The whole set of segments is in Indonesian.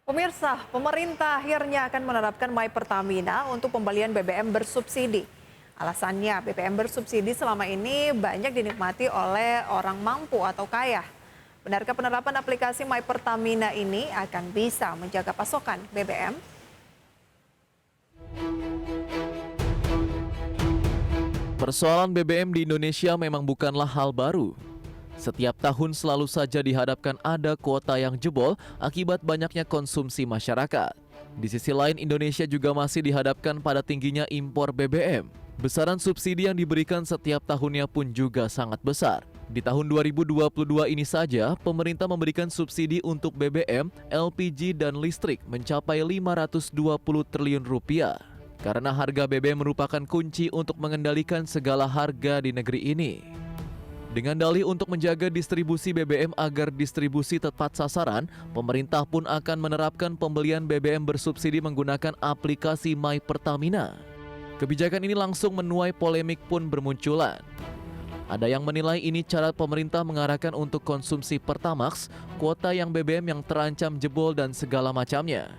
Pemirsa, pemerintah akhirnya akan menerapkan My Pertamina untuk pembelian BBM bersubsidi. Alasannya, BBM bersubsidi selama ini banyak dinikmati oleh orang mampu atau kaya. Benarkah penerapan aplikasi My Pertamina ini akan bisa menjaga pasokan BBM? Persoalan BBM di Indonesia memang bukanlah hal baru. Setiap tahun selalu saja dihadapkan ada kuota yang jebol akibat banyaknya konsumsi masyarakat. Di sisi lain, Indonesia juga masih dihadapkan pada tingginya impor BBM. Besaran subsidi yang diberikan setiap tahunnya pun juga sangat besar. Di tahun 2022 ini saja, pemerintah memberikan subsidi untuk BBM, LPG, dan listrik mencapai 520 triliun rupiah. Karena harga BBM merupakan kunci untuk mengendalikan segala harga di negeri ini. Dengan dalih untuk menjaga distribusi BBM agar distribusi tepat sasaran, pemerintah pun akan menerapkan pembelian BBM bersubsidi menggunakan aplikasi My Pertamina. Kebijakan ini langsung menuai polemik pun bermunculan. Ada yang menilai ini cara pemerintah mengarahkan untuk konsumsi Pertamax, kuota yang BBM yang terancam jebol dan segala macamnya.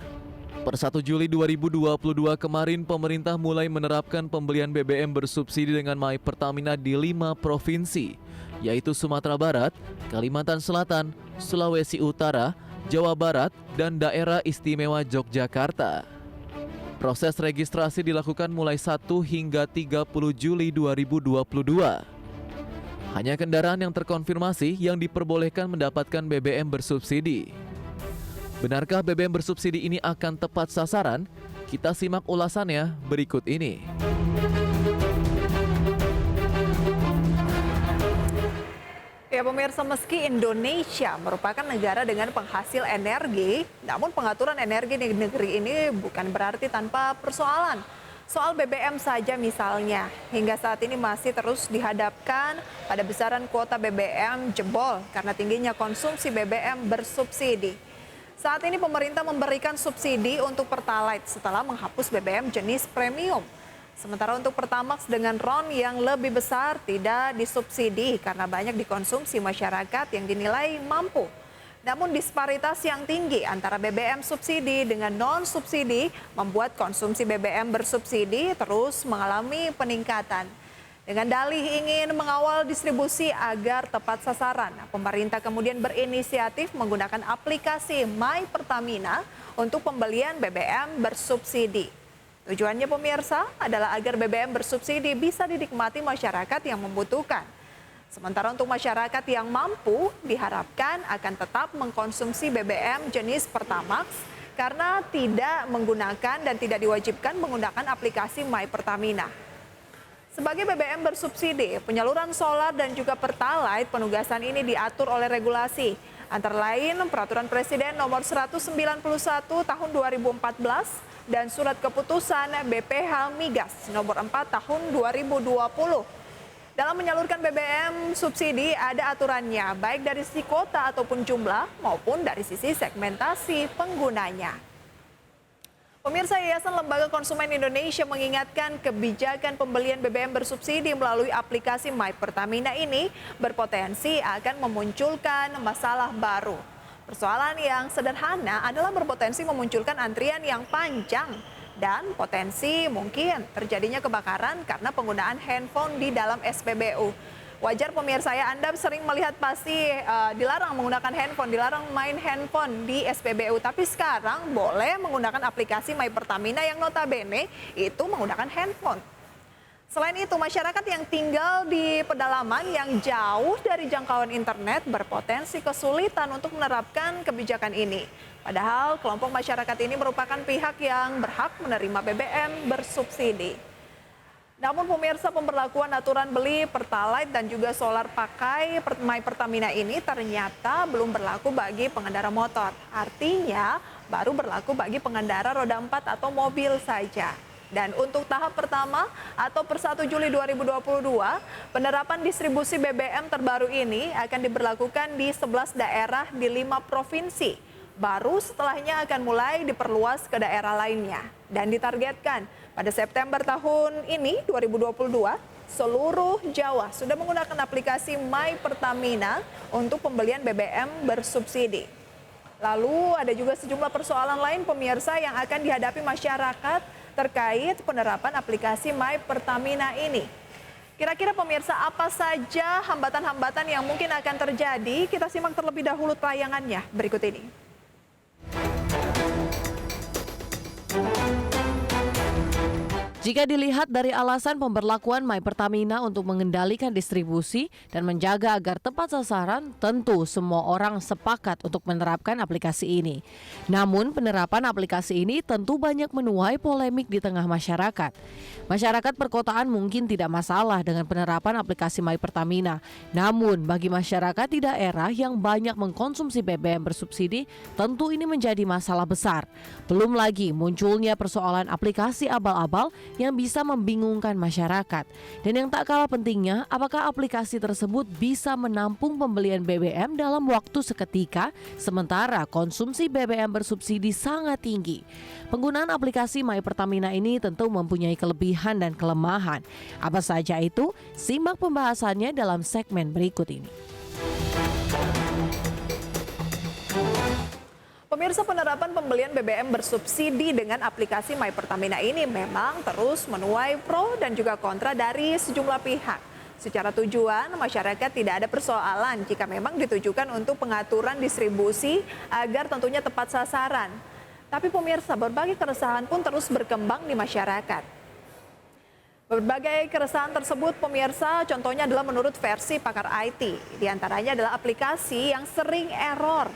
Per 1 Juli 2022 kemarin, pemerintah mulai menerapkan pembelian BBM bersubsidi dengan My Pertamina di 5 provinsi, yaitu Sumatera Barat, Kalimantan Selatan, Sulawesi Utara, Jawa Barat, dan Daerah Istimewa Yogyakarta. Proses registrasi dilakukan mulai 1 hingga 30 Juli 2022. Hanya kendaraan yang terkonfirmasi yang diperbolehkan mendapatkan BBM bersubsidi. Benarkah BBM bersubsidi ini akan tepat sasaran? Kita simak ulasannya berikut ini. Ya pemirsa, meski Indonesia merupakan negara dengan penghasil energi, namun pengaturan energi di negeri ini bukan berarti tanpa persoalan. Soal BBM saja misalnya, hingga saat ini masih terus dihadapkan pada besaran kuota BBM jebol karena tingginya konsumsi BBM bersubsidi. Saat ini pemerintah memberikan subsidi untuk Pertalite setelah menghapus BBM jenis premium. Sementara untuk Pertamax dengan RON yang lebih besar tidak disubsidi karena banyak dikonsumsi masyarakat yang dinilai mampu. Namun disparitas yang tinggi antara BBM subsidi dengan non-subsidi membuat konsumsi BBM bersubsidi terus mengalami peningkatan. Dengan dalih ingin mengawal distribusi agar tepat sasaran, pemerintah kemudian berinisiatif menggunakan aplikasi My Pertamina untuk pembelian BBM bersubsidi. Tujuannya pemirsa adalah agar BBM bersubsidi bisa dinikmati masyarakat yang membutuhkan. Sementara untuk masyarakat yang mampu diharapkan akan tetap mengkonsumsi BBM jenis Pertamax karena tidak menggunakan dan tidak diwajibkan menggunakan aplikasi My Pertamina. Sebagai BBM bersubsidi, penyaluran solar dan juga Pertalite penugasan ini diatur oleh regulasi. Antara lain Peraturan Presiden Nomor 191 Tahun 2014 dan Surat Keputusan BPH Migas Nomor 4 Tahun 2020. Dalam menyalurkan BBM subsidi ada aturannya, baik dari sisi kuota ataupun jumlah maupun dari sisi segmentasi penggunanya. Pemirsa, Yayasan Lembaga Konsumen Indonesia mengingatkan kebijakan pembelian BBM bersubsidi melalui aplikasi My Pertamina ini berpotensi akan memunculkan masalah baru. Persoalan yang sederhana adalah berpotensi memunculkan antrian yang panjang dan potensi mungkin terjadinya kebakaran karena penggunaan handphone di dalam SPBU. Wajar pemirsa ya, Anda sering melihat pasti dilarang menggunakan handphone, dilarang main handphone di SPBU. Tapi sekarang boleh menggunakan aplikasi My Pertamina yang notabene itu menggunakan handphone. Selain itu, masyarakat yang tinggal di pedalaman yang jauh dari jangkauan internet berpotensi kesulitan untuk menerapkan kebijakan ini. Padahal kelompok masyarakat ini merupakan pihak yang berhak menerima BBM bersubsidi. Namun pemirsa, pemberlakuan aturan beli Pertalite dan juga solar pakai My Pertamina ini ternyata belum berlaku bagi pengendara motor. Artinya baru berlaku bagi pengendara roda 4 atau mobil saja. Dan untuk tahap pertama atau per 1 Juli 2022, penerapan distribusi BBM terbaru ini akan diberlakukan di 11 daerah di 5 provinsi. Baru setelahnya akan mulai diperluas ke daerah lainnya. Dan ditargetkan pada September tahun ini 2022, seluruh Jawa sudah menggunakan aplikasi My Pertamina untuk pembelian BBM bersubsidi. Lalu ada juga sejumlah persoalan lain pemirsa yang akan dihadapi masyarakat terkait penerapan aplikasi My Pertamina ini. Kira-kira pemirsa apa saja hambatan-hambatan yang mungkin akan terjadi? Kita simak terlebih dahulu tayangannya berikut ini. Jika dilihat dari alasan pemberlakuan My Pertamina untuk mengendalikan distribusi dan menjaga agar tepat sasaran, tentu semua orang sepakat untuk menerapkan aplikasi ini. Namun penerapan aplikasi ini tentu banyak menuai polemik di tengah masyarakat. Masyarakat perkotaan mungkin tidak masalah dengan penerapan aplikasi My Pertamina. Namun bagi masyarakat di daerah yang banyak mengkonsumsi BBM bersubsidi, tentu ini menjadi masalah besar. Belum lagi munculnya persoalan aplikasi abal-abal yang bisa membingungkan masyarakat. Dan yang tak kalah pentingnya, apakah aplikasi tersebut bisa menampung pembelian BBM dalam waktu seketika, sementara konsumsi BBM bersubsidi sangat tinggi. Penggunaan aplikasi My Pertamina ini tentu mempunyai kelebihan dan kelemahan. Apa saja itu? Simak pembahasannya dalam segmen berikut ini. Pemirsa, penerapan pembelian BBM bersubsidi dengan aplikasi My Pertamina ini memang terus menuai pro dan juga kontra dari sejumlah pihak. Secara tujuan, masyarakat tidak ada persoalan jika memang ditujukan untuk pengaturan distribusi agar tentunya tepat sasaran. Tapi pemirsa, berbagai keresahan pun terus berkembang di masyarakat. Berbagai keresahan tersebut pemirsa contohnya adalah menurut versi pakar IT. Di antaranya adalah aplikasi yang sering error.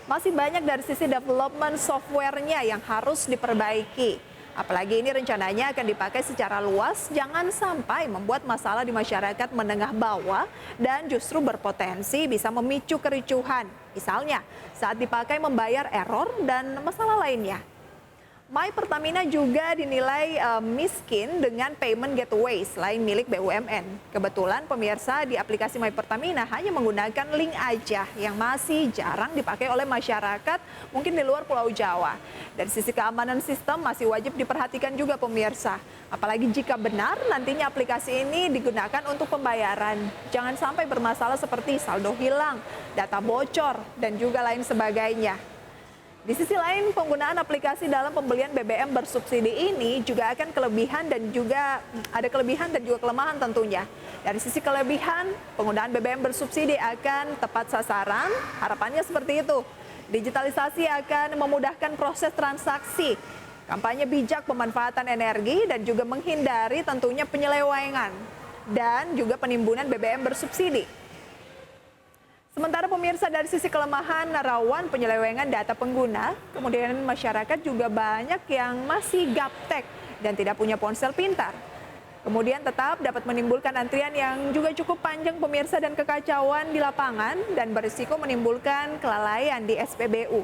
Masih banyak dari sisi development software-nya yang harus diperbaiki. Apalagi ini rencananya akan dipakai secara luas, jangan sampai membuat masalah di masyarakat menengah bawah dan justru berpotensi bisa memicu kericuhan. Misalnya saat dipakai membayar error dan masalah lainnya. My Pertamina juga dinilai miskin dengan payment gateway selain milik BUMN. Kebetulan pemirsa di aplikasi My Pertamina hanya menggunakan link aja yang masih jarang dipakai oleh masyarakat mungkin di luar Pulau Jawa. Dari sisi keamanan sistem masih wajib diperhatikan juga pemirsa. Apalagi jika benar nantinya aplikasi ini digunakan untuk pembayaran. Jangan sampai bermasalah seperti saldo hilang, data bocor, dan juga lain sebagainya. Di sisi lain, penggunaan aplikasi dalam pembelian BBM bersubsidi ini juga akan kelebihan dan juga kelemahan tentunya. Dari sisi kelebihan, penggunaan BBM bersubsidi akan tepat sasaran, harapannya seperti itu. Digitalisasi akan memudahkan proses transaksi, kampanye bijak pemanfaatan energi dan juga menghindari tentunya penyelewengan dan juga penimbunan BBM bersubsidi. Sementara pemirsa dari sisi kelemahan rawan penyelewengan data pengguna, kemudian masyarakat juga banyak yang masih gaptek dan tidak punya ponsel pintar. Kemudian tetap dapat menimbulkan antrian yang juga cukup panjang pemirsa dan kekacauan di lapangan dan berisiko menimbulkan kelalaian di SPBU.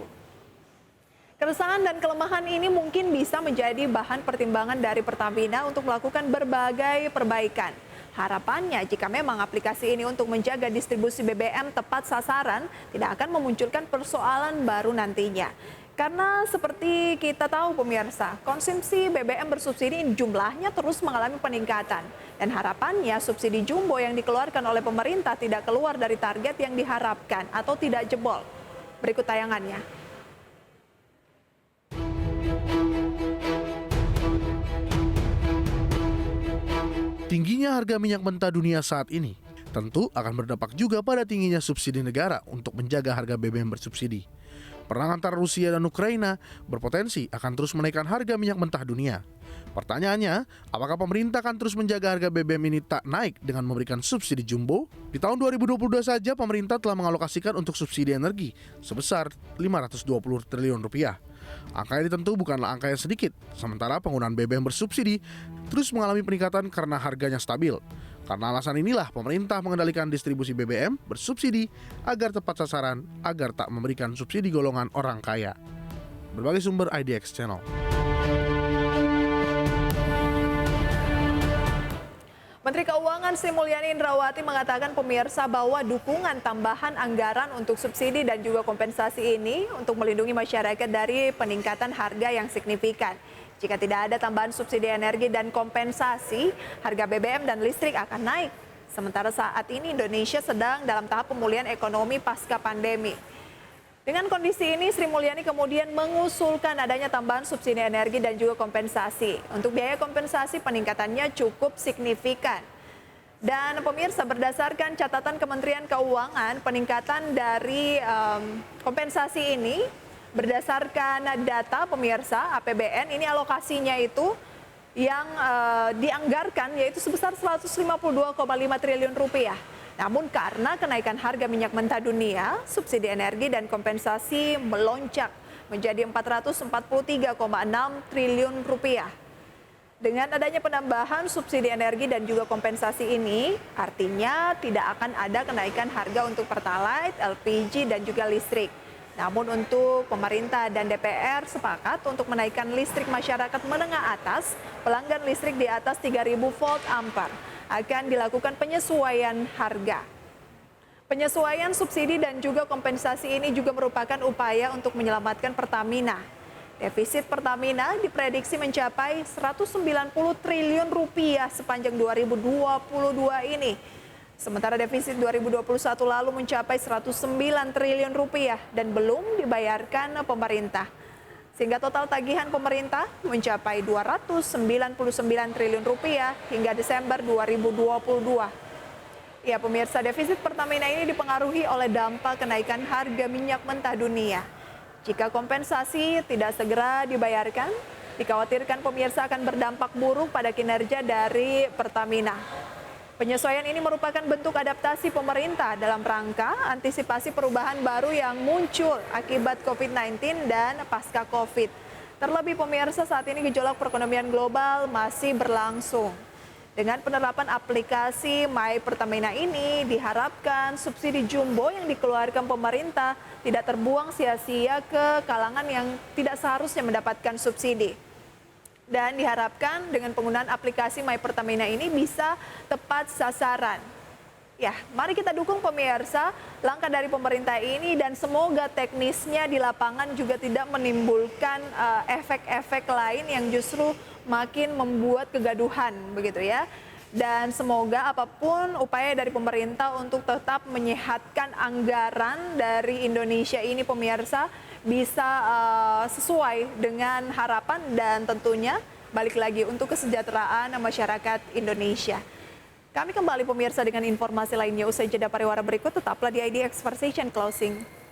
Keresahan dan kelemahan ini mungkin bisa menjadi bahan pertimbangan dari Pertamina untuk melakukan berbagai perbaikan. Harapannya jika memang aplikasi ini untuk menjaga distribusi BBM tepat sasaran, tidak akan memunculkan persoalan baru nantinya. Karena seperti kita tahu pemirsa, konsumsi BBM bersubsidi jumlahnya terus mengalami peningkatan. Dan harapannya subsidi jumbo yang dikeluarkan oleh pemerintah tidak keluar dari target yang diharapkan atau tidak jebol. Berikut tayangannya. Tingginya harga minyak mentah dunia saat ini tentu akan berdampak juga pada tingginya subsidi negara untuk menjaga harga BBM bersubsidi. Perang antara Rusia dan Ukraina berpotensi akan terus menaikkan harga minyak mentah dunia. Pertanyaannya, apakah pemerintah akan terus menjaga harga BBM ini tak naik dengan memberikan subsidi jumbo? Di tahun 2022 saja pemerintah telah mengalokasikan untuk subsidi energi sebesar 520 triliun rupiah. Angka ini tentu bukanlah angka yang sedikit, sementara penggunaan BBM bersubsidi terus mengalami peningkatan karena harganya stabil. Karena alasan inilah pemerintah mengendalikan distribusi BBM bersubsidi agar tepat sasaran, agar tak memberikan subsidi golongan orang kaya. Berbagai sumber IDX Channel. Menteri Keuangan Sri Mulyani Indrawati mengatakan pemirsa bahwa dukungan tambahan anggaran untuk subsidi dan juga kompensasi ini untuk melindungi masyarakat dari peningkatan harga yang signifikan. Jika tidak ada tambahan subsidi energi dan kompensasi, harga BBM dan listrik akan naik. Sementara saat ini Indonesia sedang dalam tahap pemulihan ekonomi pasca pandemi. Dengan kondisi ini, Sri Mulyani kemudian mengusulkan adanya tambahan subsidi energi dan juga kompensasi. Untuk biaya kompensasi peningkatannya cukup signifikan. Dan pemirsa, berdasarkan catatan Kementerian Keuangan, peningkatan dari kompensasi ini berdasarkan data pemirsa APBN, ini alokasinya itu yang dianggarkan yaitu sebesar 152,5 triliun rupiah. Namun karena kenaikan harga minyak mentah dunia, subsidi energi dan kompensasi melonjak menjadi 443,6 triliun rupiah. Dengan adanya penambahan subsidi energi dan juga kompensasi ini, artinya tidak akan ada kenaikan harga untuk Pertalite, LPG dan juga listrik. Namun untuk pemerintah dan DPR sepakat untuk menaikkan listrik masyarakat menengah atas, pelanggan listrik di atas 3.000 volt ampere. Akan dilakukan penyesuaian harga. Penyesuaian subsidi dan juga kompensasi ini juga merupakan upaya untuk menyelamatkan Pertamina. Defisit Pertamina diprediksi mencapai 190 triliun rupiah sepanjang 2022 ini. Sementara defisit 2021 lalu mencapai 109 triliun rupiah dan belum dibayarkan pemerintah. Sehingga total tagihan pemerintah mencapai 299 triliun rupiah hingga Desember 2022. Ya pemirsa, defisit Pertamina ini dipengaruhi oleh dampak kenaikan harga minyak mentah dunia. Jika kompensasi tidak segera dibayarkan, dikhawatirkan pemirsa akan berdampak buruk pada kinerja dari Pertamina. Penyesuaian ini merupakan bentuk adaptasi pemerintah dalam rangka antisipasi perubahan baru yang muncul akibat COVID-19 dan pasca COVID. Terlebih pemirsa, saat ini gejolak perekonomian global masih berlangsung. Dengan penerapan aplikasi My Pertamina ini diharapkan subsidi jumbo yang dikeluarkan pemerintah tidak terbuang sia-sia ke kalangan yang tidak seharusnya mendapatkan subsidi. Dan diharapkan dengan penggunaan aplikasi My Pertamina ini bisa tepat sasaran. Ya, mari kita dukung pemirsa langkah dari pemerintah ini dan semoga teknisnya di lapangan juga tidak menimbulkan efek-efek lain yang justru makin membuat kegaduhan begitu ya. Dan semoga apapun upaya dari pemerintah untuk tetap menyehatkan anggaran dari Indonesia ini pemirsa bisa sesuai dengan harapan dan tentunya balik lagi untuk kesejahteraan masyarakat Indonesia. Kami kembali pemirsa dengan informasi lainnya usai jeda pariwara berikut, tetaplah di IDX Conversation Closing.